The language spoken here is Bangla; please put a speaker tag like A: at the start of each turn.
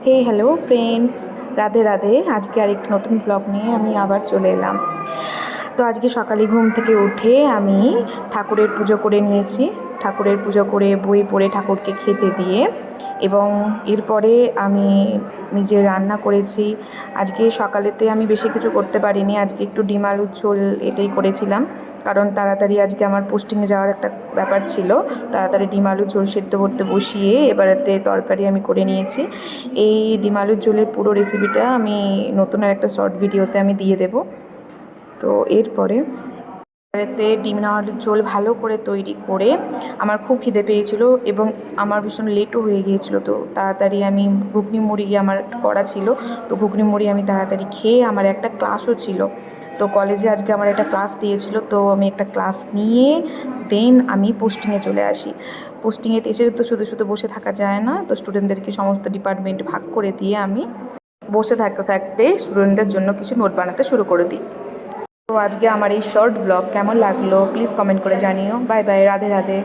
A: Hello friends, Radhe Radhe. আজকে আরেকটি নতুন ব্লগ নিয়ে আমি আবার চলে এলাম। তো আজকে সকালে ঘুম থেকে উঠে আমি ঠাকুরের পুজো করে নিয়েছি। ঠাকুরের পুজো করে বই পড়ে ঠাকুরকে খেতে দিয়ে এবং এরপরে আমি নিজে রান্না করেছি। আজকে সকালেতে আমি বেশি কিছু করতে পারিনি, আজকে একটু ডিম আলুর ঝোল এটাই করেছিলাম, কারণ তাড়াতাড়ি আজকে আমার পোস্টিংয়ে যাওয়ার একটা ব্যাপার ছিল। তাড়াতাড়ি ডিম আলুর ঝোল সেদ্ধ করতে বসিয়ে এবারেতে তরকারি আমি করে নিয়েছি। এই ডিম আলুর ঝোলের পুরো রেসিপিটা আমি নতুন আর একটা শর্ট ভিডিওতে আমি দিয়ে দেব। তো এরপরে এতে ডিম আলুর ঝোল ভালো করে তৈরি করে আমার খুব খিদে পেয়েছিল এবং আমার ভীষণ লেটও হয়ে গিয়েছিলো। তো তাড়াতাড়ি আমি ঘুগনি মুড়ি আমার করা ছিল, তো ঘুগনি মুড়ি আমি তাড়াতাড়ি খেয়ে আমার একটা ক্লাসও ছিল। তো কলেজে আজকে আমার একটা ক্লাস দিয়েছিল, তো আমি একটা ক্লাস নিয়ে দেন আমি পোস্টিংয়ে চলে আসি। পোস্টিংয়ে এসে তো শুধু শুধু বসে থাকা যায় না, তো স্টুডেন্টদেরকে সমস্ত ডিপার্টমেন্ট ভাগ করে দিয়ে আমি বসে থাকতে থাকতে স্টুডেন্টদের জন্য কিছু নোট বানাতে শুরু করে দিই। তো আজকে আমার এই শর্ট ব্লগ কেমন লাগলো প্লিজ কমেন্ট করে জানিও। Bye bye, Radhe Radhe.